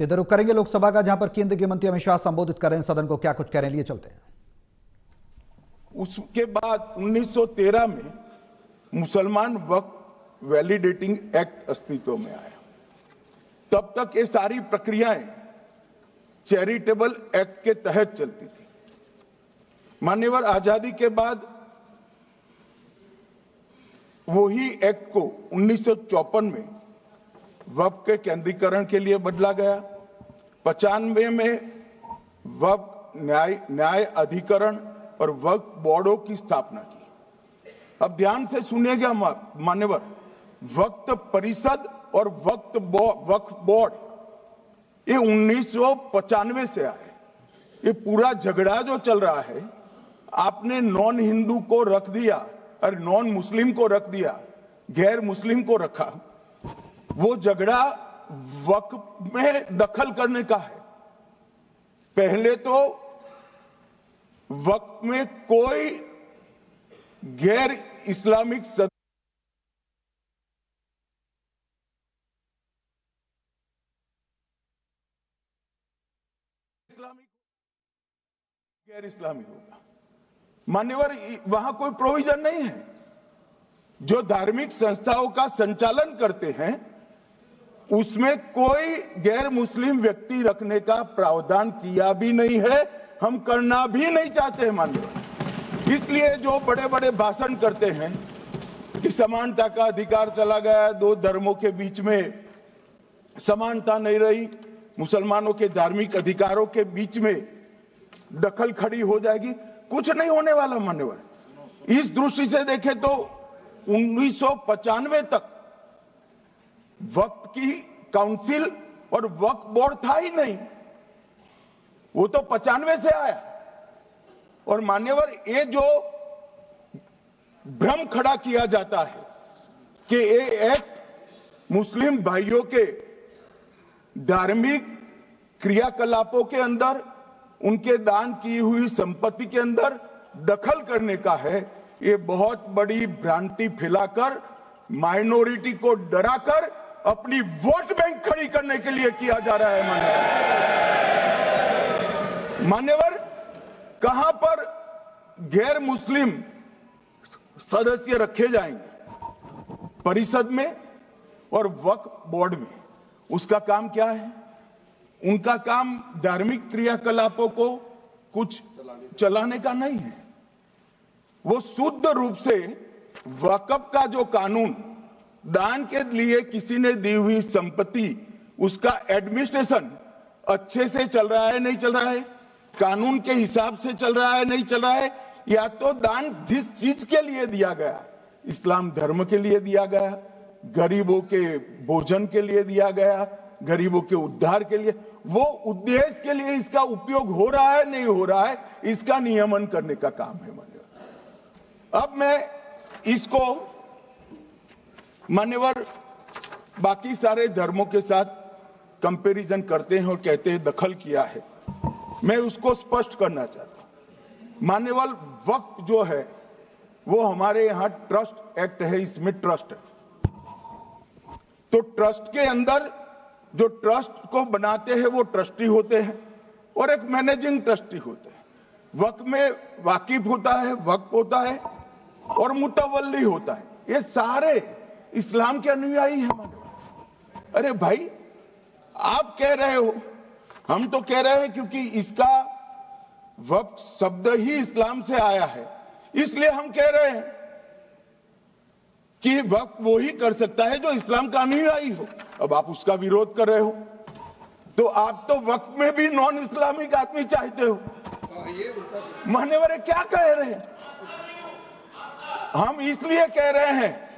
सीधे रुख करेंगे लोकसभा का, जहां पर केंद्रीय मंत्री अमित शाह संबोधित कर रहे हैं सदन को। क्या कुछ कह रहे हैं, लिए चलते हैं। उसके बाद 1913 में मुसलमान वक्फ वैलिडेटिंग एक्ट अस्तित्व में आया। तब तक ये सारी प्रक्रियाएं चैरिटेबल एक्ट के तहत चलती थी। मान्यवर आजादी के बाद वही एक्ट को 1954 में वक्फ के केंद्रीकरण के लिए बदला गया। 95 में वक्फ न्याय अधिकरण और वक्फ बोर्डों की स्थापना की। अब ध्यान से सुनिएगा मान्यवर, वक्फ परिषद और वक्फ बोर्ड ये 1995 से आए। ये पूरा झगड़ा जो चल रहा है, आपने नॉन हिंदू को रख दिया और नॉन मुस्लिम को रख दिया, गैर मुस्लिम को रखा। वो झगड़ा वक्फ में दखल करने का है। पहले तो वक्फ में कोई गैर इस्लामिक गैर इस्लामी होगा। मान्यवर वहां कोई प्रोविजन नहीं है। जो धार्मिक संस्थाओं का संचालन करते हैं उसमें कोई गैर मुस्लिम व्यक्ति रखने का प्रावधान किया भी नहीं है, हम करना भी नहीं चाहते हैं मान्यवर। इसलिए जो बड़े बड़े भाषण करते हैं कि समानता का अधिकार चला गया, दो धर्मों के बीच में समानता नहीं रही, मुसलमानों के धार्मिक अधिकारों के बीच में दखल खड़ी हो जाएगी, कुछ नहीं होने वाला मान्यवर। इस दृष्टि से देखें तो 1995 तक वक्फ की काउंसिल और वक्फ बोर्ड था ही नहीं, वो तो 95 से आया। और मान्यवर ये जो भ्रम खड़ा किया जाता है कि ये एक मुस्लिम भाइयों के धार्मिक क्रियाकलापों के अंदर, उनके दान की हुई संपत्ति के अंदर दखल करने का है, ये बहुत बड़ी भ्रांति फैलाकर माइनॉरिटी को डराकर अपनी वोट बैंक खड़ी करने के लिए किया जा रहा है मान्यवर। कहां पर गैर मुस्लिम सदस्य रखे जाएंगे? परिषद में और वक्फ बोर्ड में। उसका काम क्या है? उनका काम धार्मिक क्रियाकलापों को कुछ चलाने का नहीं है। वो शुद्ध रूप से वक्फ का जो कानून, दान के लिए किसी ने दी हुई संपत्ति, उसका एडमिनिस्ट्रेशन अच्छे से चल रहा है नहीं चल रहा है, कानून के हिसाब से चल रहा है नहीं चल रहा है, या तो दान जिस चीज के लिए दिया गया, इस्लाम धर्म के लिए दिया गया, गरीबों के भोजन के लिए दिया गया, गरीबों के उद्धार के लिए, वो उद्देश्य के लिए इसका उपयोग हो रहा है नहीं हो रहा है, इसका नियमन करने का काम है मान्यवर। अब मैं इसको मान्यवर बाकी सारे धर्मों के साथ कंपैरिजन करते हैं और कहते हैं दखल किया है। मैं उसको स्पष्ट करना चाहता हूं। मान्यवर वक्फ जो है वो हमारे यहां ट्रस्ट एक्ट है, इसमें ट्रस्ट है। तो ट्रस्ट के अंदर जो ट्रस्ट को बनाते हैं वो ट्रस्टी होते हैं और एक मैनेजिंग ट्रस्टी होते हैं। वक्फ में वाकिफ होता है, वक्फ होता है और मुतवल्ली होता है। ये सारे इस्लाम के अनुयायी हैं। अरे भाई, आप कह रहे हो, हम तो कह रहे हैं क्योंकि इसका वक्फ शब्द ही इस्लाम से आया है, इसलिए हम कह रहे हैं कि वक्फ वो ही कर सकता है जो इस्लाम का अनुयायी हो। अब आप उसका विरोध कर रहे हो, तो आप तो वक्फ में भी नॉन इस्लामिक आदमी चाहते हो। मान्यवर क्या कह रहे हैं? हम इसलिए कह रहे हैं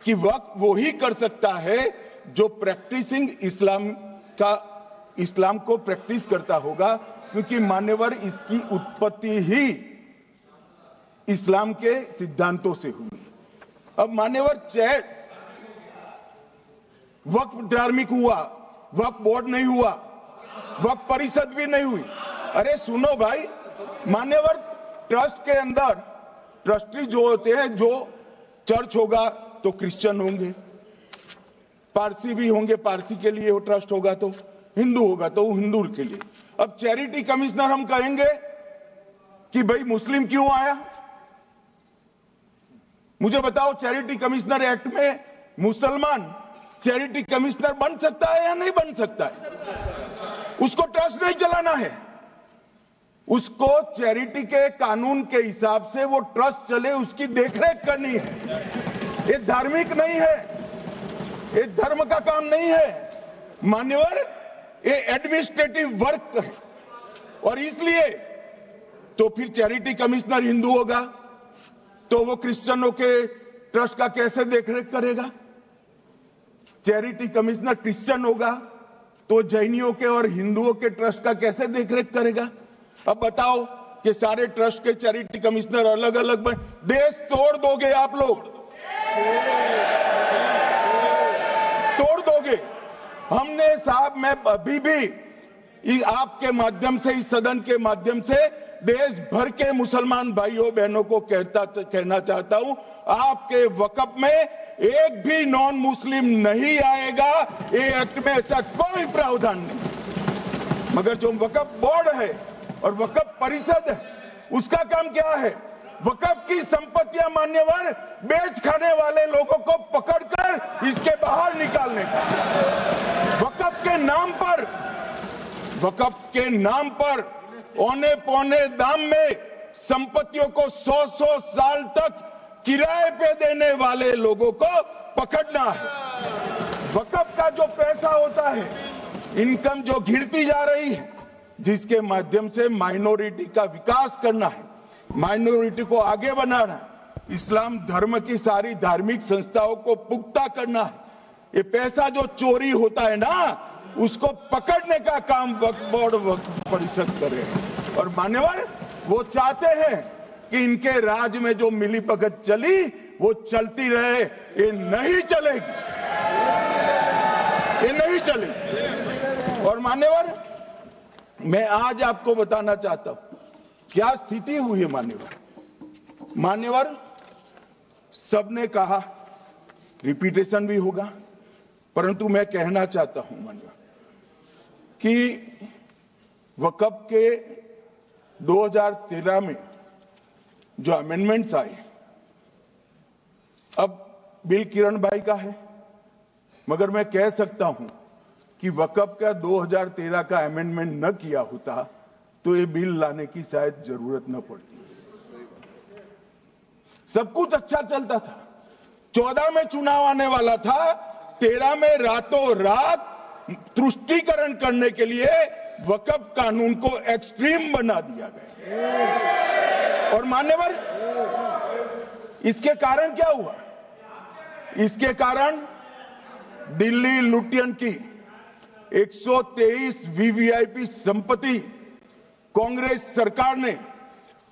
कि वक्फ वो ही कर सकता है जो प्रैक्टिसिंग इस्लाम को प्रैक्टिस करता होगा, क्योंकि मान्यवर इसकी उत्पत्ति ही इस्लाम के सिद्धांतों से हुई। अब मान्यवर वक्फ धार्मिक हुआ, वक्फ बोर्ड नहीं हुआ, वक्फ परिषद भी नहीं हुई। अरे सुनो भाई, मान्यवर ट्रस्ट के अंदर ट्रस्टी जो होते हैं, जो चर्च होगा तो क्रिश्चियन होंगे, पारसी भी होंगे, पारसी के लिए वो ट्रस्ट होगा तो हिंदू होगा तो वो हिंदू के लिए। अब चैरिटी कमिश्नर हम कहेंगे कि भाई मुस्लिम क्यों आया? मुझे बताओ, चैरिटी कमिश्नर एक्ट में मुसलमान चैरिटी कमिश्नर बन सकता है या नहीं बन सकता है? उसको ट्रस्ट नहीं चलाना है, उसको चैरिटी के कानून के हिसाब से वो ट्रस्ट चले उसकी देखरेख करनी है। ये धार्मिक नहीं है, ये धर्म का काम नहीं है मान्यवर, ये एडमिनिस्ट्रेटिव वर्क है। और इसलिए तो फिर चैरिटी कमिश्नर हिंदू होगा तो वो क्रिश्चियनों के ट्रस्ट का कैसे देखरेख करेगा? चैरिटी कमिश्नर क्रिश्चियन होगा तो जैनियों के और हिंदुओं के ट्रस्ट का कैसे देखरेख करेगा? अब बताओ कि सारे ट्रस्ट के चैरिटी कमिश्नर अलग अलग बन, देश तोड़ दोगे आप लोग, तोड़ दोगे। हमने साहब, मैं अभी भी आपके माध्यम से, इस सदन के माध्यम से देश भर के मुसलमान भाइयों बहनों को कहना चाहता हूं, आपके वक्फ में एक भी नॉन मुस्लिम नहीं आएगा। ये एक्ट में ऐसा कोई प्रावधान नहीं। मगर जो वक्फ बोर्ड है और वक्फ परिषद है, उसका काम क्या है? वक्फ की संपत्तियां मान्यवर बेच खाने वाले लोगों को पकड़कर इसके बाहर निकालने का। वक्फ के नाम पर औने पौने दाम में संपत्तियों को 100-100 साल तक किराए पे देने वाले लोगों को पकड़ना है। वक्फ का जो पैसा होता है, इनकम जो गिरती जा रही है, जिसके माध्यम से माइनॉरिटी का विकास करना है, माइनॉरिटी को आगे बढ़ाना है, इस्लाम धर्म की सारी धार्मिक संस्थाओं को पुख्ता करना है। ये पैसा जो चोरी होता है ना, उसको पकड़ने का काम वक्फ बोर्ड, वक्फ परिषद करे। और मान्यवर, वो चाहते हैं कि इनके राज में जो मिलीभगत चली वो चलती रहे। ये नहीं चलेगी, ये नहीं चलेगी। और मान्यवर, मैं आज आपको बताना चाहता हूं क्या स्थिति हुई है। मान्यवर, सबने कहा, रिपीटेशन भी होगा, परंतु मैं कहना चाहता हूं मान्यवर कि वक्फ के 2013 में जो अमेंडमेंट्स आए, अब बिल किरण भाई का है, मगर मैं कह सकता हूं कि वक्फ का 2013 का अमेंडमेंट न किया होता तो ये बिल लाने की शायद जरूरत न पड़ती। सब कुछ अच्छा चलता था, 14 में चुनाव आने वाला था, 13 में रातों रात तुष्टीकरण करने के लिए वक्फ कानून को एक्सट्रीम बना दिया गया। और मान्यवर, इसके कारण क्या हुआ? इसके कारण दिल्ली लुटियन की 123 वीवीआईपी संपत्ति कांग्रेस सरकार ने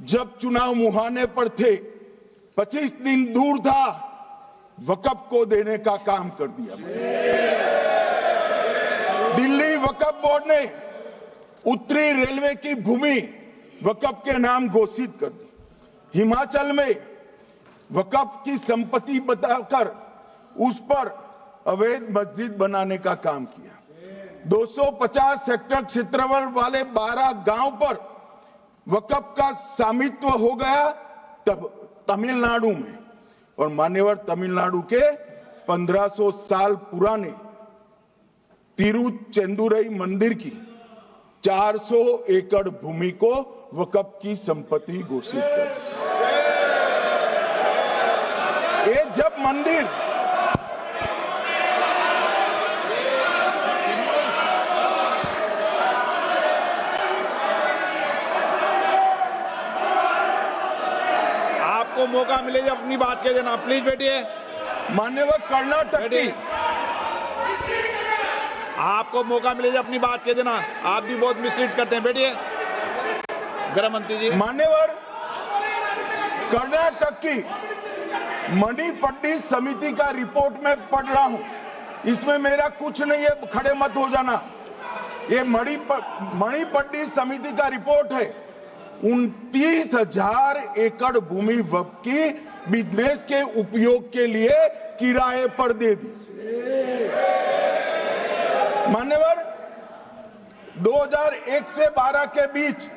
जब चुनाव मुहाने पर थे, 25 दिन दूर था, वक्फ को देने का काम कर दिया। दिल्ली वक्फ बोर्ड ने उत्तरी रेलवे की भूमि वक्फ के नाम घोषित कर दी। हिमाचल में वक्फ की संपत्ति बताकर उस पर अवैध मस्जिद बनाने का काम किया। 250 हेक्टेयर क्षेत्रफल वाले 12 गांव पर वक्फ का स्वामित्व हो गया तब तमिलनाडु में। और मान्यवर, तमिलनाडु के 1500 साल पुराने तिरुचेंदुरई मंदिर की 400 एकड़ भूमि को वक्फ की संपत्ति घोषित कर। ये जब मंदिर आपको मौका मिले जब अपनी बात कह देना, प्लीज बैठिए। मान्यवर, कर्नाटक की, आपको मौका मिले जब अपनी बात कह देना, आप भी बहुत मिसलीड करते हैं। बैठिए गृह मंत्री जी। मान्यवर, कर्नाटक की मणिपट्टी समिति का रिपोर्ट में पढ़ रहा हूं, इसमें मेरा कुछ नहीं है, खड़े मत हो जाना। ये मणिपट्टी समिति का रिपोर्ट है। 29,000 एकड़ भूमि वक्फ की बिजनेस के उपयोग के लिए किराए पर दे दी। मान्यवर, 2001 से 12 के बीच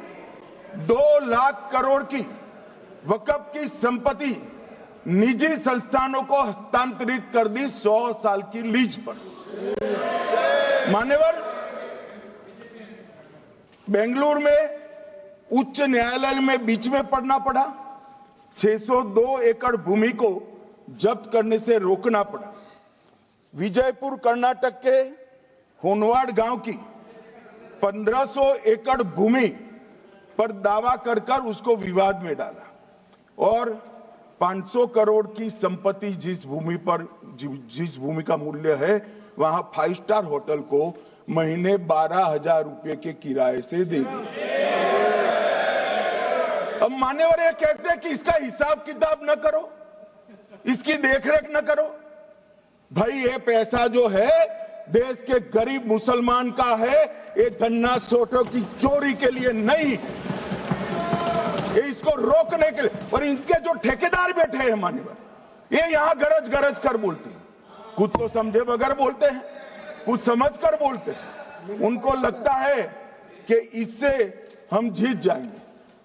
2 लाख करोड़ की वक्फ की संपत्ति निजी संस्थानों को हस्तांतरित कर दी 100 साल की लीज पर। मान्यवर, बेंगलुरु में उच्च न्यायालय में बीच में पड़ना पड़ा, 602 एकड़ भूमि को जब्त करने से रोकना पड़ा। विजयपुर कर्नाटक के होनवाड़ गांव की 1500 एकड़ भूमि पर दावा कर उसको विवाद में डाला और 500 करोड़ की संपत्ति जिस भूमि का मूल्य है वहां 5 स्टार होटल को महीने 12,000 रुपए के किराए से दे दिया। अब मान्यवर ये कहते हैं कि इसका हिसाब किताब न करो, इसकी देखरेख न करो। भाई ये पैसा जो है देश के गरीब मुसलमान का है, ये गन्ना सोटों की चोरी के लिए नहीं, ये इसको रोकने के लिए। और इनके जो ठेकेदार बैठे हैं मान्यवर, ये यहां गरज गरज कर बोलते हैं, कुछ तो समझे बगैर बोलते हैं, कुछ समझ कर बोलते हैं। उनको लगता है कि इससे हम जीत जाएंगे।